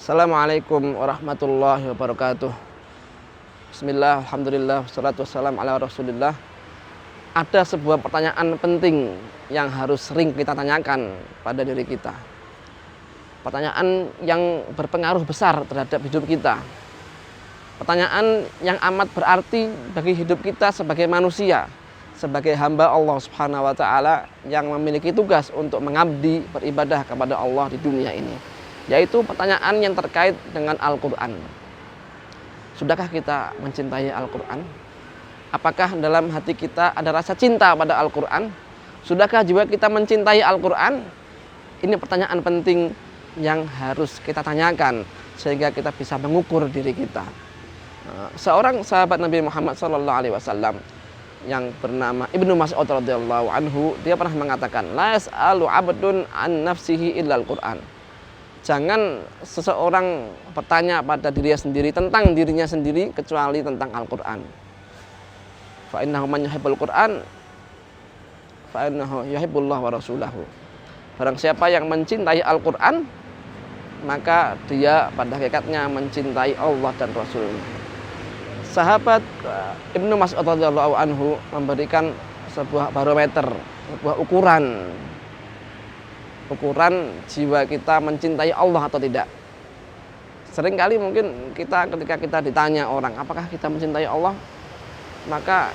Assalamualaikum warahmatullahi wabarakatuh. Bismillah, alhamdulillah, wassalatu wassalamu ala rasulillah. Ada sebuah pertanyaan penting yang harus sering kita tanyakan pada diri kita. Pertanyaan yang berpengaruh besar terhadap hidup kita. Pertanyaan yang amat berarti bagi hidup kita sebagai manusia, sebagai hamba Allah Subhanahu wa taala yang memiliki tugas untuk mengabdi beribadah kepada Allah di dunia ini. Yaitu pertanyaan yang terkait dengan Al-Quran. Sudahkah kita mencintai Al-Quran? Apakah dalam hati kita ada rasa cinta pada Al-Quran? Sudahkah jiwa kita mencintai Al-Quran? Ini pertanyaan penting yang harus kita tanyakan sehingga kita bisa mengukur diri kita. Seorang sahabat Nabi Muhammad SAW yang bernama Ibnu Mas'ud radhiyallahu anhu, dia pernah mengatakan, la yas'alu 'abdun an nafsihi illal Qur'an. Jangan seseorang bertanya pada dirinya sendiri tentang dirinya sendiri kecuali tentang Al-Quran. Fa innahu man yuhibbul Quran fa innahu yuhibbullah wa rasulahu. Barang siapa yang mencintai Al-Quran, maka dia pada hakikatnya mencintai Allah dan Rasulnya. Sahabat Ibnu Mas'ud radhiyallahu anhu memberikan sebuah barometer, sebuah ukuran jiwa kita mencintai Allah atau tidak. Seringkali mungkin ketika kita ditanya orang, apakah kita mencintai Allah? Maka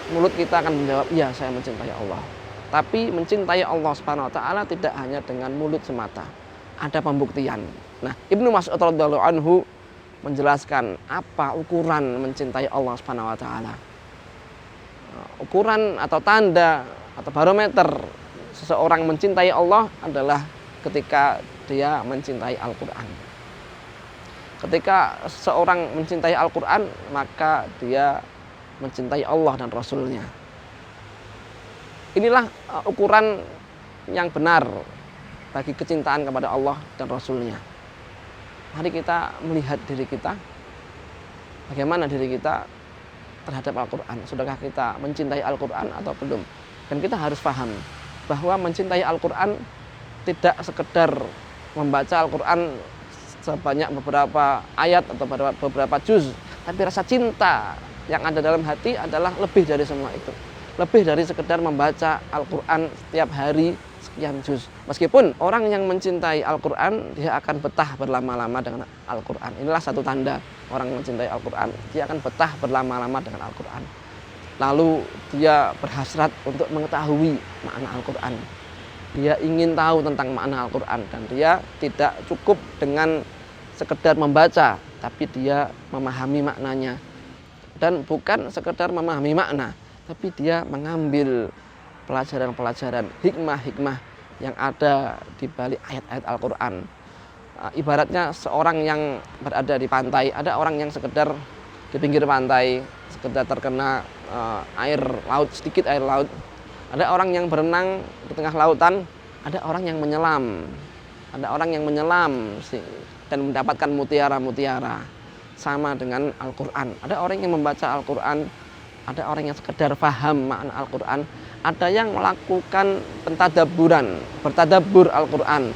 mulut kita akan menjawab, iya saya mencintai Allah. Tapi mencintai Allah Subhanahu wa taala tidak hanya dengan mulut semata. Ada pembuktian. Nah, Ibnu Mas'ud radhiyallahu anhu menjelaskan apa ukuran mencintai Allah Subhanahu wa taala. Ukuran atau tanda atau barometer seseorang mencintai Allah adalah ketika dia mencintai Al-Quran. Ketika seseorang mencintai Al-Quran, maka dia mencintai Allah dan Rasulnya. Inilah ukuran yang benar bagi kecintaan kepada Allah dan Rasulnya. Mari kita melihat diri kita, bagaimana diri kita terhadap Al-Quran. Sudahkah kita mencintai Al-Quran atau belum? Dan kita harus paham bahwa mencintai Al-Quran tidak sekedar membaca Al-Quran sebanyak beberapa ayat atau beberapa juz, tapi rasa cinta yang ada dalam hati adalah lebih dari semua itu. Lebih dari sekedar membaca Al-Quran setiap hari sekian juz. Meskipun orang yang mencintai Al-Quran, dia akan betah berlama-lama dengan Al-Quran. Inilah satu tanda orang mencintai Al-Quran, dia akan betah berlama-lama dengan Al-Quran. Lalu dia berhasrat untuk mengetahui makna Al-Quran. Dia ingin tahu tentang makna Al-Quran. Dan dia tidak cukup dengan sekedar membaca, tapi dia memahami maknanya. Dan bukan sekedar memahami makna, tapi dia mengambil pelajaran-pelajaran, hikmah-hikmah yang ada di balik ayat-ayat Al-Quran. Ibaratnya seorang yang berada di pantai, ada orang yang sekedar di pinggir pantai, sekedar terkena air laut, sedikit air laut. Ada orang yang berenang di tengah lautan, ada orang yang menyelam. Ada orang yang menyelam dan mendapatkan mutiara-mutiara. Sama dengan Al-Quran. Ada orang yang membaca Al-Quran, ada orang yang sekedar paham makna Al-Quran, ada yang melakukan pentadaburan, bertadabur Al-Quran,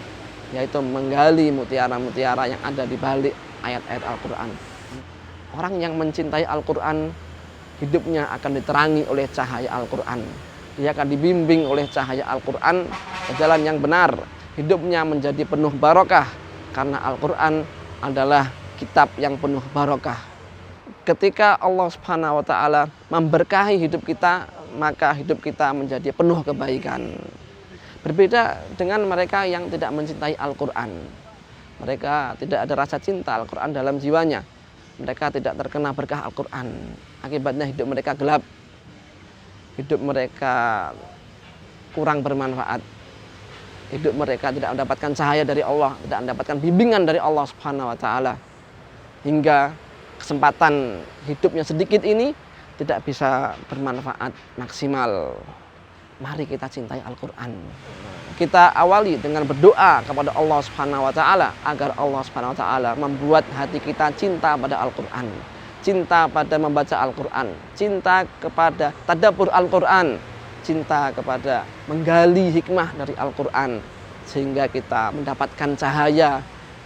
yaitu menggali mutiara-mutiara yang ada di balik ayat-ayat Al-Quran. Orang yang mencintai Al-Quran, hidupnya akan diterangi oleh cahaya Al-Quran. Dia akan dibimbing oleh cahaya Al-Quran ke jalan yang benar. Hidupnya menjadi penuh barokah, karena Al-Quran adalah kitab yang penuh barokah. Ketika Allah Subhanahu wa taala memberkahi hidup kita, maka hidup kita menjadi penuh kebaikan. Berbeda dengan mereka yang tidak mencintai Al-Quran. Mereka tidak ada rasa cinta Al-Quran dalam jiwanya. Mereka tidak terkena berkah Al-Quran. Akibatnya hidup mereka gelap. Hidup mereka kurang bermanfaat. Hidup mereka tidak mendapatkan cahaya dari Allah, tidak mendapatkan bimbingan dari Allah Subhanahu wa taala. Hingga kesempatan hidupnya sedikit ini tidak bisa bermanfaat maksimal. Mari kita cintai Al-Quran. Kita awali dengan berdoa kepada Allah Subhanahu wa taala agar Allah Subhanahu wa taala membuat hati kita cinta pada Al-Quran, cinta pada membaca Al-Quran, cinta kepada tadabbur Al-Quran, cinta kepada menggali hikmah dari Al-Quran, sehingga kita mendapatkan cahaya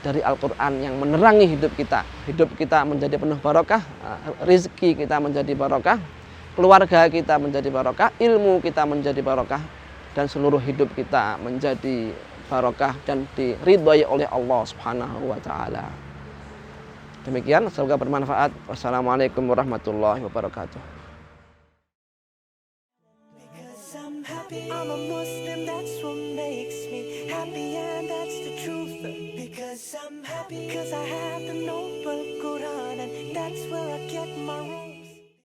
dari Al-Quran yang menerangi hidup kita menjadi penuh barokah, rezeki kita menjadi barokah, keluarga kita menjadi barokah, ilmu kita menjadi barokah, dan seluruh hidup kita menjadi barokah dan diridhai oleh Allah Subhanahu wa taala. Demikian, semoga bermanfaat. Wassalamualaikum warahmatullahi wabarakatuh. I'm a Muslim, that's what makes me happy, and that's the truth. Because I'm happy, because I have the noble Quran, and that's where I get my